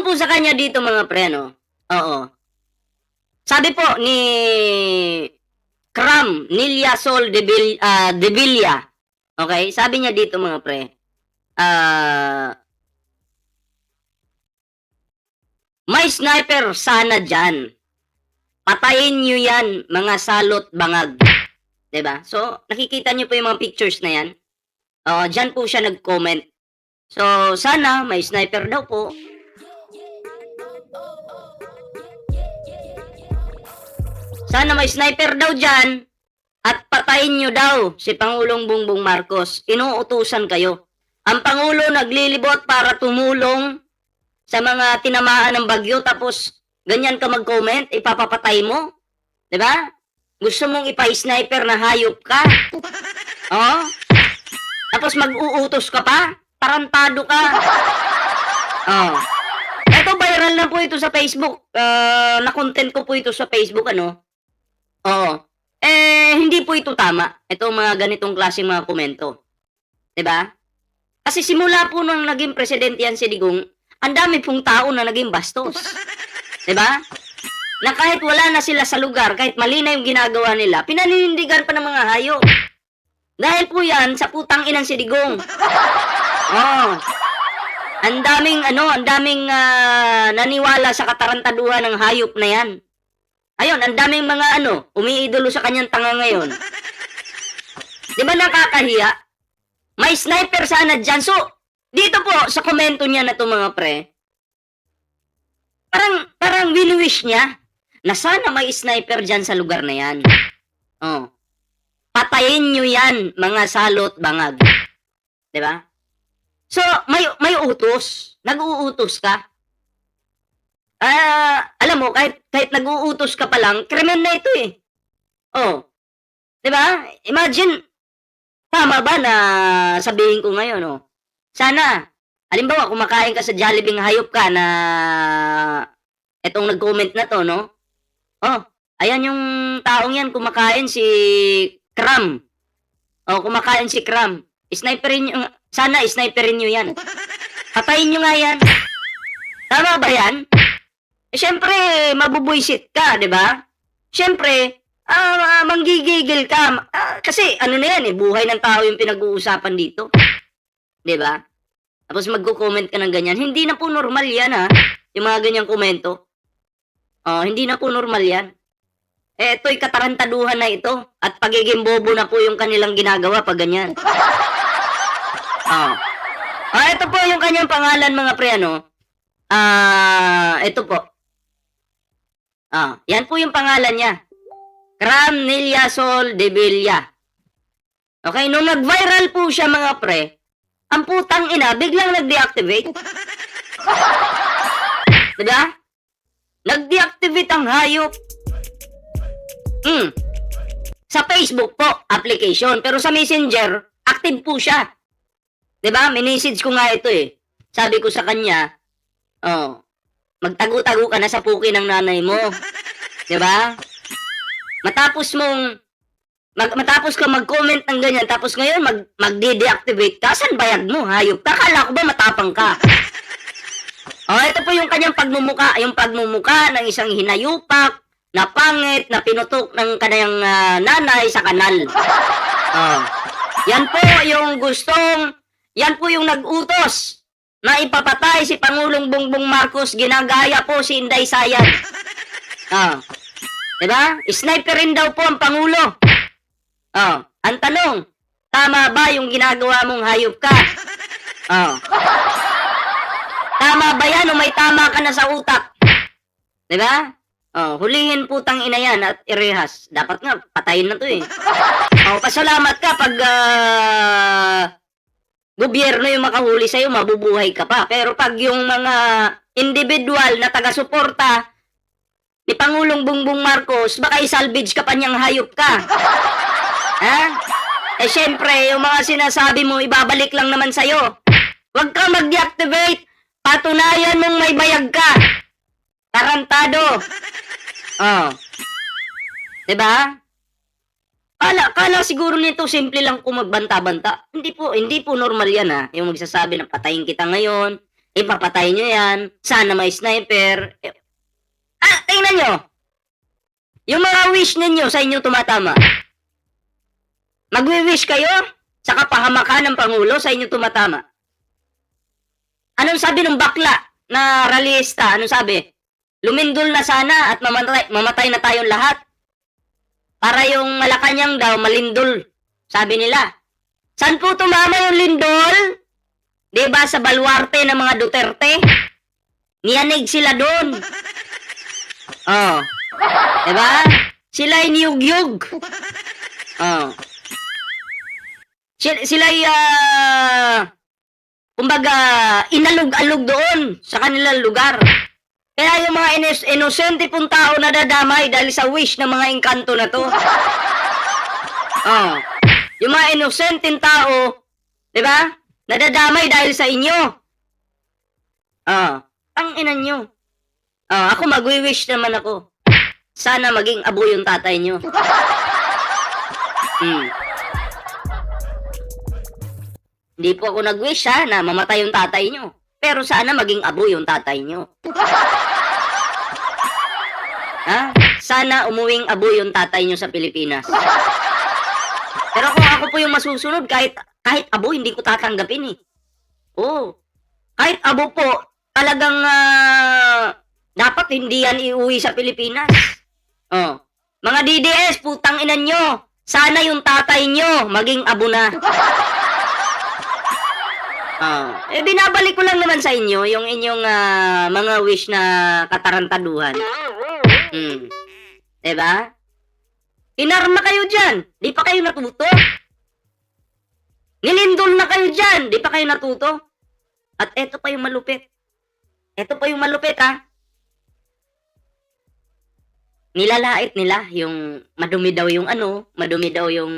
po sa kanya dito mga pre, no? Oo. Sabi po ni Cram Nilyasol de Villa. Okay? Sabi niya dito mga pre, may sniper sana dyan. Patayin nyo yan, mga salot bangag. 'Di ba? So, nakikita nyo po yung mga pictures na yan. Dyan po siya nag-comment. So, sana may sniper daw po. Sana may sniper daw dyan at patayin nyo daw si Pangulong Bongbong Marcos. Inuutusan kayo. Ang Pangulo naglilibot para tumulong sa mga tinamaan ng bagyo tapos ganyan ka mag-comment, ipapapatay mo? 'Di ba? Gusto mong ipa-sniper na hayop ka? Oh? Tapos mag-uutos ka pa? Tarantado ka. Oh. Ito viral na po ito sa Facebook. Na-content ko po ito sa Facebook, ano? Oo. Hindi po ito tama. Ito mga ganitong klaseng mga komento. 'Di ba? Kasi simula po nung naging presidente yan si Digong, ang dami pong tao na naging bastos. 'Di ba? Na kahit wala na sila sa lugar, kahit mali na yung ginagawa nila, pinaninindigan pa ng mga hayop. Dahil po yan sa putang inang si Digong. Oh. Ang daming naniwala sa katarantaduhan ng hayop na yan. Ayun, ang daming mga umiidolo sa kanyang tanga ngayon. Di ba nakakahiya? May sniper sana dyan. So, dito po, sa komento niya na to mga pre, parang wini-wish niya na sana may sniper dyan sa lugar na yan. Oh. Patayin nyo yan, mga salot bangag. Di ba? So, may utos. Nag-uutos ka. Alam mo, kahit nag-uutos ka pa lang, krimen na ito eh. Oh. Di ba? Imagine, tama ba na sabihin ko ngayon, oh. Sana, halimbawa, kumakain ka sa Jollibee, hayop ka na etong nag-comment na to, no? Oh, ayan yung taong yan, kumakain si Cram. Oh, kumakain si Cram. Sniperin nyo, sana sniperin nyo yan. Patayin nyo nga yan. Tama ba yan? Siyempre, mabubuisit ka, di ba? Siyempre, manggigigil ka. Kasi, na yan buhay ng tao yung pinag-uusapan dito. Di ba? Tapos magko-comment ka ng ganyan. Hindi na po normal yan, ha? Yung mga ganyang komento. Hindi na po normal yan. Ito'y katarantaduhan na ito. At pagiging bobo na po yung kanilang ginagawa pag ganyan. Ito po yung kanyang pangalan, mga pre, ito po. Yan po yung pangalan niya. Cram Nilyasol de Villa. Okay, nung nag-viral po siya, mga pre, ang putang ina, biglang nag-deactivate. Diba? Nag-deactivate ang hayop. Sa Facebook po, application. Pero sa Messenger, active po siya. Diba? Minessage ko nga ito eh. Sabi ko sa kanya, magtago-tago ka na sa puki ng nanay mo. Diba? Matapos ka mag-comment ng ganyan, tapos ngayon mag-de-deactivate ka, saan bayad mo, hayop? Kakala ko ba matapang ka? Ito po yung kanyang pagmumuka, ng isang hinayupak, na pangit, na pinutok ng kanyang nanay sa kanal. Yan po yung nag-utos na ipapatay si Pangulong Bongbong Marcos, ginagaya po si Inday Sayan. Diba? Sniper rin daw po ang Pangulo. Ang tanong, tama ba yung ginagawa mong hayop ka? Tama ba yan o may tama ka na sa utak? Diba? Hulihin putang ina yan at irehas. Dapat nga, patayin na to eh. Pasalamat ka pag gobyerno yung makahuli sa'yo, mabubuhay ka pa. Pero pag yung mga individual na taga-suporta ni Pangulong Bongbong Marcos, baka isalvage ka pa niyang hayop ka. Ha? Siyempre, yung mga sinasabi mo, ibabalik lang naman sa'yo. Huwag kang mag-deactivate. Patunayan mong may bayag ka. Tarantado. Diba? Kala siguro nito simple lang kung magbanta-banta. Hindi po normal yan ha. Yung magsasabi na patayin kita ngayon, Ipapatay nyo yan. Sana may sniper. Tingnan nyo. Yung mga wish ninyo sa inyo tumatama. Magwi-wish kayo sa kapahamakan ng Pangulo sa inyo tumatama. Anong sabi ng bakla na rallyista? Anong sabi? Lumindol na sana at mamatay na tayong lahat. Para yung Malacanang daw malindol. Sabi nila. Saan po tumama yung lindol? Diba sa baluarte ng mga Duterte? Niyanig sila doon. Oh. Diba? Sila ay niyug-yug. Oh. Sila ay kumbaga inalug-alug doon sa kanilang lugar. Kaya yung mga inosente pong tao nadadamay dahil sa wish ng mga engkanto na to. Oh. Yung mga inosenteng tao, 'di ba? Nadadamay dahil sa inyo. Ang ina nyo. Ako magwi-wish naman ako. Sana maging abo yung tatay nyo. Hindi po ako nag-wish na mamatay yung tatay nyo. Pero sana maging abo yung tatay nyo. Sana umuwing abo yung tatay nyo sa Pilipinas. Pero kung ako po yung masusunod, kahit abo, hindi ko tatanggapin eh. Oo. Kahit abo po, talagang dapat hindi yan iuwi sa Pilipinas. Oh. Mga DDS, putang ina nyo. Sana yung tatay nyo maging abo na. Binabalik ko lang naman sa inyo yung inyong mga wish na katarantaduhan. Diba? Inarma kayo dyan. Di pa kayo natuto. Nilindol na kayo dyan. Di pa kayo natuto. At eto pa yung malupit. Eto pa yung malupit Nilalait nila yung madumi daw yung madumi daw yung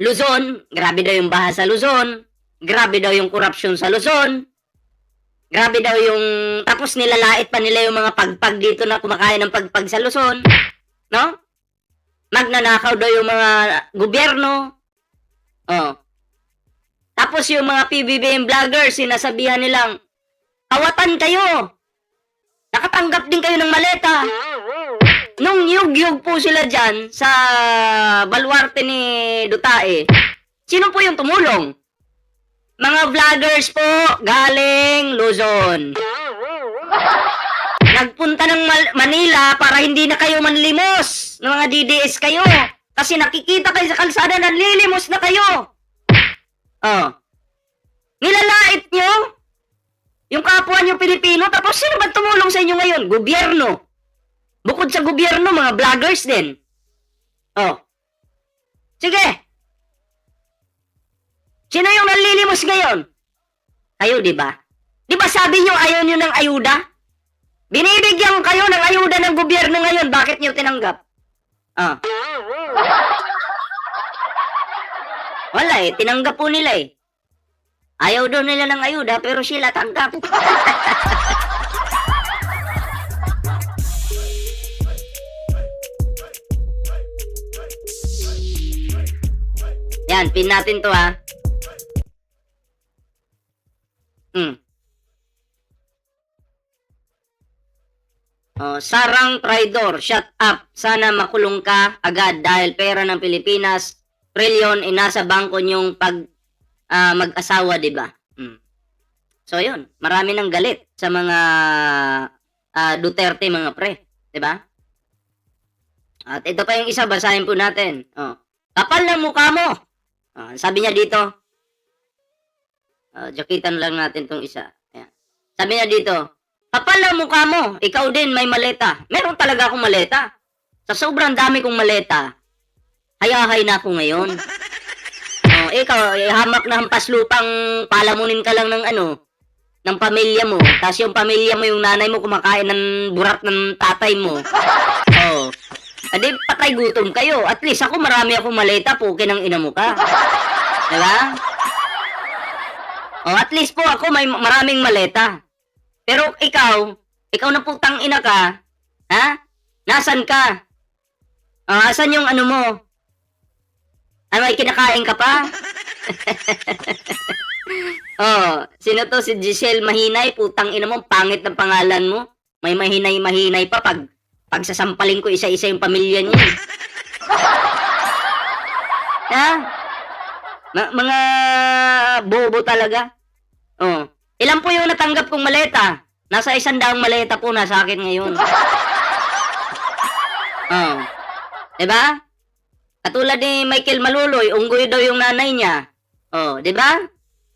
Luzon. Grabe daw yung baha sa Luzon. Grabe daw yung korupsyon sa Luzon. Grabe daw yung tapos nilalait pa nila yung mga pagpag dito na kumakain ng pagpag sa Luzon. No? Magnanakaw daw yung mga gobyerno. Tapos yung mga PBBM vloggers, sinasabihan nilang, kawatan kayo. Nakatanggap din kayo ng maleta. Nung yug-yug po sila dyan sa baluarte ni Dutae, sino po yung tumulong? Mga vloggers po galing Luzon. Nagpunta ng Manila para hindi na kayo manlimos ng mga DDS kayo. Kasi nakikita kayo sa kalsada, nanlilimos na kayo. Nilalait nyo yung kapwa nyo Pilipino, tapos sino ba tumulong sa inyo ngayon? Gobyerno. Bukod sa gobyerno, mga vloggers din. Sige. Sino yung nanlilimos ngayon? Kayo, di ba? Di ba sabi nyo ayaw nyo ng ayuda? Binibigyan kayo ng ayuda ng gobyerno ngayon. Bakit nyo tinanggap? Wala tinanggap po nila Ayaw daw nila ng ayuda, pero sila tanggap. Yan, pin natin to Sarang traidor, shut up. Sana makulong ka agad dahil pera ng Pilipinas, trilyon, nasa bangko niyong mag-asawa, di ba? So, yun. Marami nang galit sa mga Duterte, mga pre. Di ba? At ito pa yung isa, basahin po natin. Kapal ng mukha mo. Sabi niya dito. Jakitan lang natin tong isa. Ayan. Sabi niya dito, kapal ng mukha mo. Ikaw din may maleta. Meron talaga akong maleta. Sa sobrang dami kong maleta, hayahay na ako ngayon. Ikaw, hamak na hampas lupang palamunin ka lang ng ng pamilya mo. Tapos yung pamilya mo, yung nanay mo, kumakain ng burat ng tatay mo. Adi, patay gutom kayo. At least ako, marami akong maleta, pukin ang ina mo ka. Diba? At least po ako, may maraming maleta. Pero ikaw na putang ina ka, Nasaan ka? Asan yung mo? May kinakain ka pa? Oh, sino to? Si Giselle Mahinay. Putang ina mo, pangit ng pangalan mo. May mahinay-mahinay pa pagsasampaling ko isa-isa yung pamilya niyo. Ha? Mga bobo talaga. Oh. Ilan po yung natanggap kong maleta? Nasa 100 maleta po na sa akin ngayon. Oh. Diba? Katulad ni Michael Maluloy, unggoy daw yung nanay niya. Oh, diba?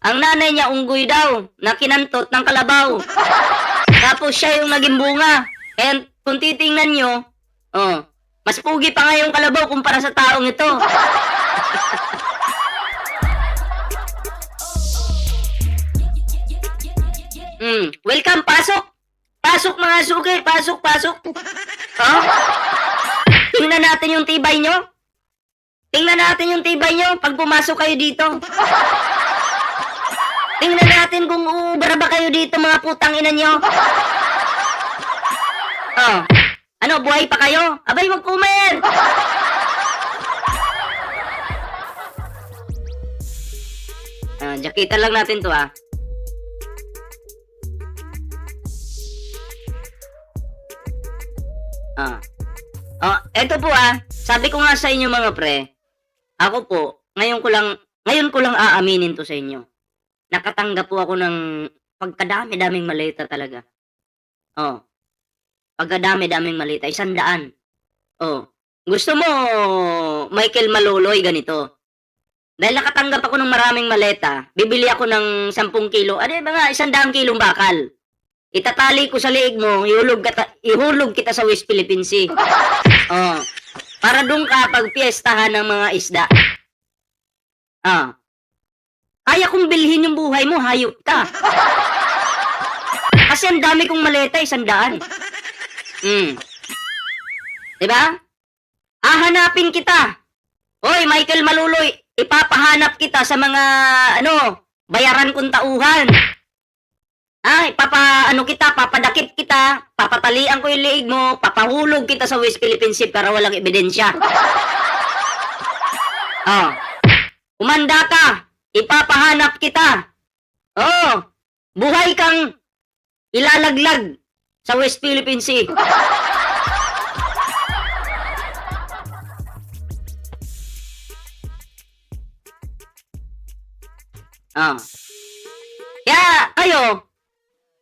Ang nanay niya unggoy daw, na kinantot ng kalabaw. Tapos siya yung naging bunga. And kung titingnan nyo, oh, mas pugi pa nga yung kalabaw kumpara sa taong ito. Welcome, pasok. Pasok mga suki, pasok, pasok. Oh? Tingnan natin yung tibay nyo. Tingnan natin yung tibay nyo pag pumasok kayo dito. Tingnan natin kung uubra ba kayo dito, mga putang ina nyo. Oh. Ano, buhay pa kayo? Abay, mag-comment. Jakita lang natin to, ah. Oh, eto po, ah. Sabi ko nga sa inyo, mga pre, ako po, ngayon ko lang aaminin to sa inyo. Nakatanggap po ako ng pagkadami-daming maleta talaga. Oh. Pagkadami-daming maleta, 100. Oh. Gusto mo, Michael Maluloy, ganito. Dahil nakatanggap ako ng maraming maleta, bibili ako ng 10 kilo, ano ba nga, 100 kilong bakal. Itatali ko sa liig mo, ihulog kita sa West Philippine Sea. Oh. Para doon ka pagpiestahan ng mga isda. Kaya kong bilhin yung buhay mo, hayop ka. Kasi ang dami kong maleta, 100. Diba? Hahanapin kita. Hoy, Michael Maluloy, ipapahanap kita sa mga, bayaran kong tauhan. Papadakip kita, papatalian ko yung liig mo, papahulog kita sa West Philippine Sea para walang ebidensya. Umanda ka, ipapahanap kita. Buhay kang ilalaglag sa West Philippine Sea. Kaya kayo,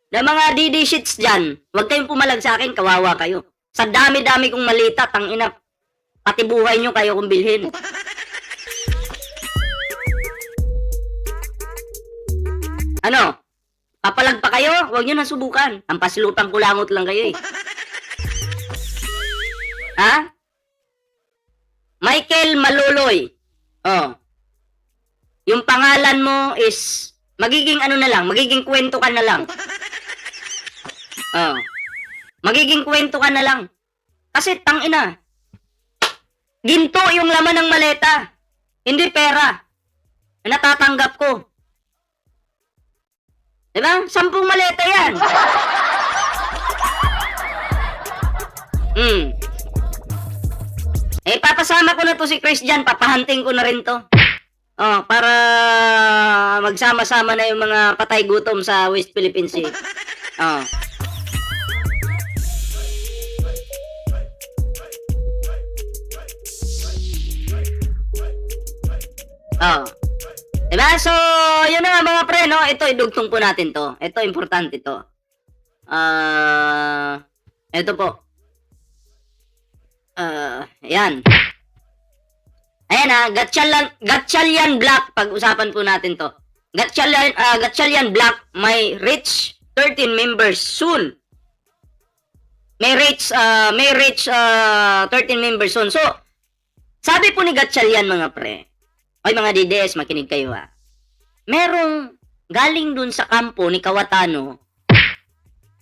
na mga DD shits dyan, huwag kayong pumalag sa akin, kawawa kayo. Sa dami-dami kong malita, tangina, pati buhay nyo kayo kong bilhin. Ano? Papalag pa kayo? Huwag nyo nang subukan. Ang pasilutang kulangot lang kayo eh. Ha? Michael Maluloy. Yung pangalan mo is magiging magiging kwento ka na lang. Magiging kwento ka na lang. Kasi tangina, ginto yung laman ng maleta. Hindi pera. Natatanggap ko. Diba? 10 maleta yan. Papasama ko na to si Chris dyan. Papahanting ko na rin to. Para magsama-sama na yung mga patay gutom sa West Philippine Sea. Diba? So, yun na nga mga pre, no? Ito, idugtong po natin to. Ito, importante to. Ito po. Ayan. Ayan Gatchalian Black, pag-usapan po natin to. Gatchalian Black may reach 13 members soon. May reach 13 members soon. So, sabi po ni Gatchalian mga pre, ay mga DDS, makinig kayo ha. Merong galing dun sa kampo ni Kawatano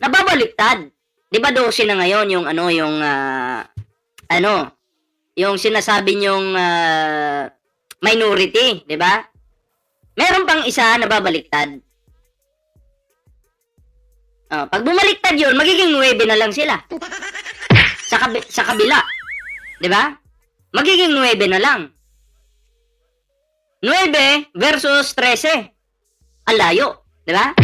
nababaliktad. 'Di ba 12 na ngayon yung yung sinasabi niyong minority, 'di ba? Meron pang isa na babaliktad. Pag bumaliktad 'yun, magiging 9 na lang sila. Sa kabila. 'Di ba? Magiging 9 na lang. 9 versus 13. Ang layo, di ba?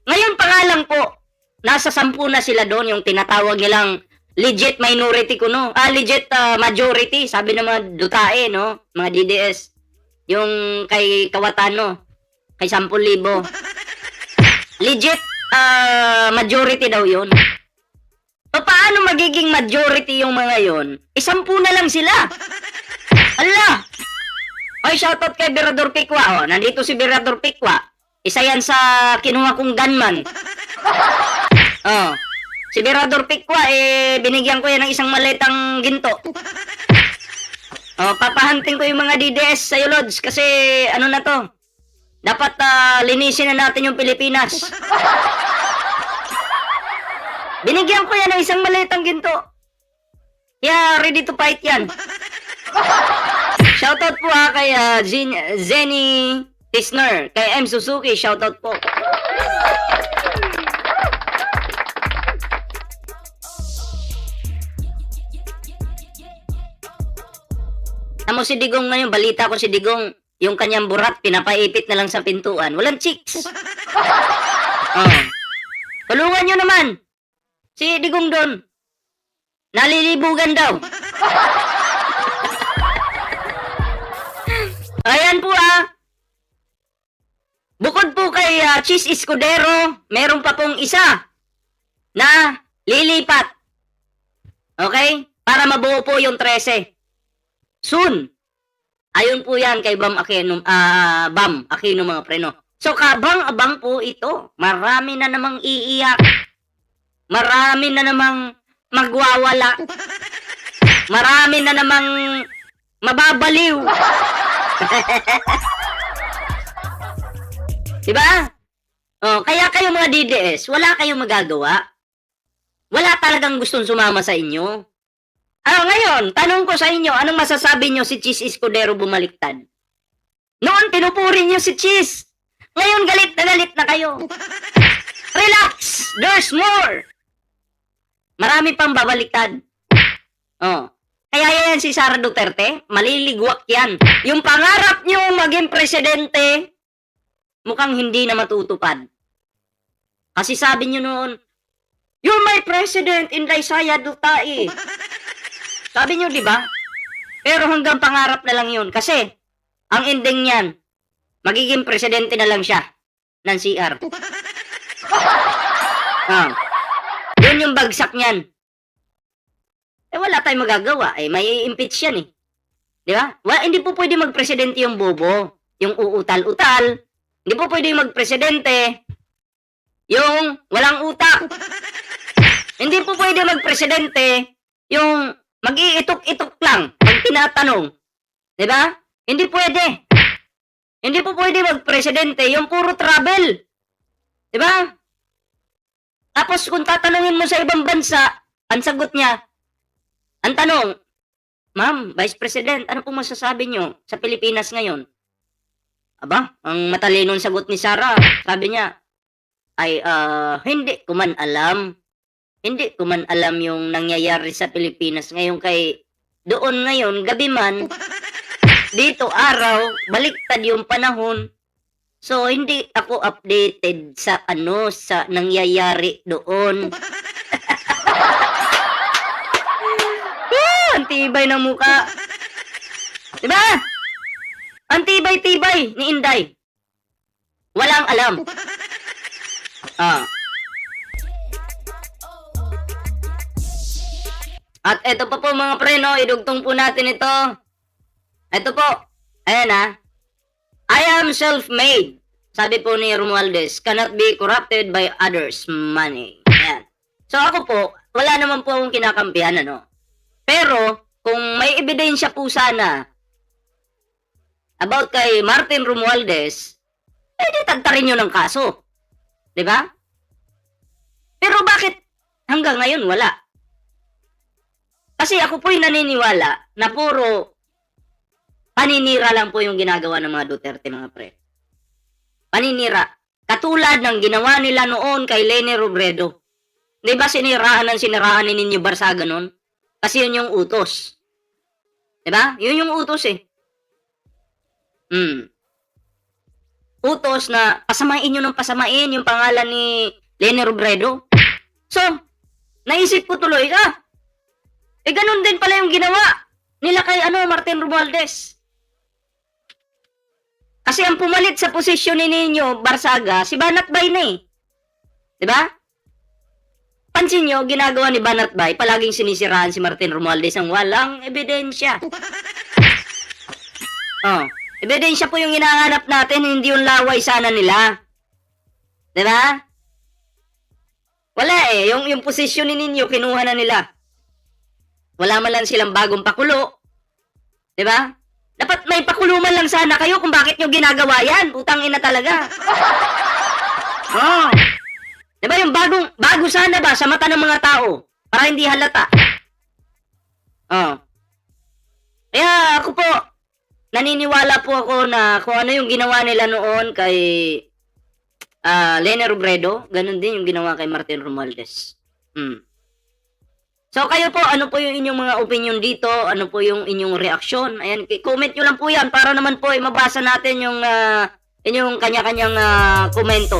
Ngayon pa nga lang po, nasa 10 na sila doon, yung tinatawag nilang legit minority kuno. Legit majority, sabi ng mga dutae, no? Mga DDS. Yung kay Kawatano, kay 10,000. Legit majority daw yun. Paano magiging majority yung mga yon? 10 na lang sila. Ala! Ay, shoutout kay Berador Pikwa. Nandito si Berador Pikwa. Isa yan sa kinuha kong gunman. Si Berador Pikwa, binigyan ko yan ng isang maletang ginto. Papahanting ko yung mga DDS sa'yo, Lods. Kasi, ano na to? Dapat linisin na natin yung Pilipinas. Binigyan ko yan ng isang maletang ginto. Yeah, ready to fight yan. Shoutout po kay Zenny Tisner. Kay M. Suzuki, shoutout po. Tamo si Digong ngayon, balita ko si Digong, yung kanyang burat, pinapaipit na lang sa pintuan. Walang chicks. Tulungan nyo naman. Si Digong doon. Nalilibugan daw. Ayan po Bukod po kay Cheese Escudero, meron pa pong isa na lilipat. Okay? Para mabuo po yung 13. Soon. Ayun po yan kay Bam Aquino, mga preno. So, kabang-abang po ito. Marami na namang iiyak. Marami na namang magwawala. Marami na namang mababaliw. Diba? Kaya kayo mga DDS, wala kayong magagawa. Wala talagang gustong sumama sa inyo. Ngayon, tanong ko sa inyo, anong masasabi nyo si Cheese Escudero bumaliktad? Noon, pinupuri nyo si Cheese. Ngayon, galit na kayo. Relax! There's more! Marami pang babaliktad. Kaya yan si Sara Duterte, maliligwak yan. Yung pangarap nyo maging presidente, mukhang hindi na matutupad. Kasi sabi nyo noon, you're my president, Inday Saya Duterte. Sabi nyo, di ba? Pero hanggang pangarap na lang yun. Kasi, ang ending niyan, magiging presidente na lang siya ng CR. Yun yung bagsak niyan. Wala tayong magagawa. May impeach yan Di ba? Hindi po pwede magpresidente yung bobo. Yung uutal-utal. Hindi po pwede magpresidente yung walang utak. Hindi po pwede magpresidente yung mag-iitok-itok lang pag tinatanong. Di ba? Hindi pwede. Hindi po pwede magpresidente yung puro travel. Di ba? Tapos kung tatanungin mo sa ibang bansa, ang sagot niya, ang tanong, Ma'am, Vice President, ano pong masasabi nyo sa Pilipinas ngayon? Aba, ang matalinong sagot ni Sara, sabi niya, hindi ko man alam. Hindi ko man alam yung nangyayari sa Pilipinas ngayon doon ngayon, gabi man, dito araw, baliktad yung panahon. So, hindi ako updated sa sa nangyayari doon. Ang tibay ng muka. Diba? Ang tibay-tibay ni Inday. Walang alam. At eto pa po mga preno, idugtong po natin ito. Eto po. Ayan I am self-made. Sabi po ni Romualdez, cannot be corrupted by others' money. Ayan. So ako po, wala naman po akong kinakampihan Pero, kung may ebidensya po sana about kay Martin Romualdez, di tagtarin nyo ng kaso. Diba? Pero bakit hanggang ngayon wala? Kasi ako po'y naniniwala na puro paninira lang po yung ginagawa ng mga Duterte, mga pre. Paninira. Katulad ng ginawa nila noon kay Leni Robredo. Di ba siniraan ni Ninyo Barsaga noon? Kasi yun yung utos. Di ba? Yun yung utos utos na pasamain nyo ng pasamain yung pangalan ni Leni Robredo. So, naisip ko tuloy ganun din pala yung ginawa nila kay Martin Romualdez. Kasi ang pumalit sa posisyon ni Nino Barsaga, si Banatbay na eh. Diba? Pansin nyo, ginagawa ni Banatbay, palaging sinisiraan si Martin Romualdez ang walang ebidensya. Ebidensya po yung hinahanap natin, hindi yung laway sana nila. Diba? Wala eh. Yung posisyon ni Nino, kinuha na nila. Wala man lang silang bagong pakulo. Diba? Dapat may pakuluman lang sana kayo kung bakit nyo ginagawa yan. Putang ina talaga. Diba yung bago sana ba sa mata ng mga tao? Para hindi halata. Kaya ako po, naniniwala po ako na kung ano yung ginawa nila noon kay Leni Robredo, ganun din yung ginawa kay Martin Romualdez. So kayo po, ano po yung inyong mga opinion dito? Ano po yung inyong reaksyon? Ayan, comment nyo lang po yan para naman po mabasa natin yung inyong kanya-kanyang komento.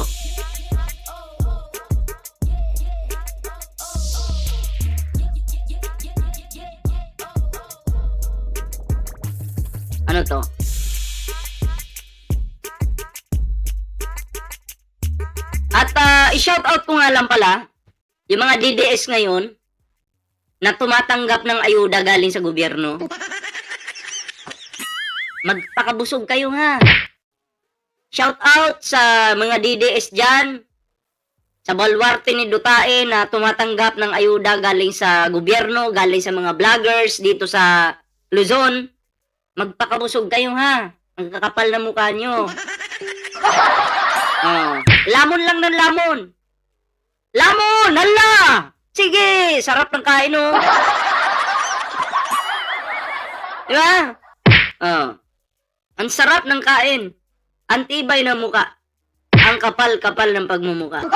Ano to? At i-shoutout ko nga lang pala yung mga DDS ngayon na tumatanggap ng ayuda galing sa gobyerno. Magpakabusog kayo ha. Shoutout sa mga DDS dyan, sa baluarte ni Dutae na tumatanggap ng ayuda galing sa gobyerno, galing sa mga vloggers dito sa Luzon. Magpakabusog kayo ha. Ang kakapal na mukha nyo. Lamon lang ng lamon. Lamon! Hala! Sige! Sarap ng kain, oh. Diba? Ang sarap ng kain. Ang tibay ng muka. Ang kapal-kapal ng pagmumuka.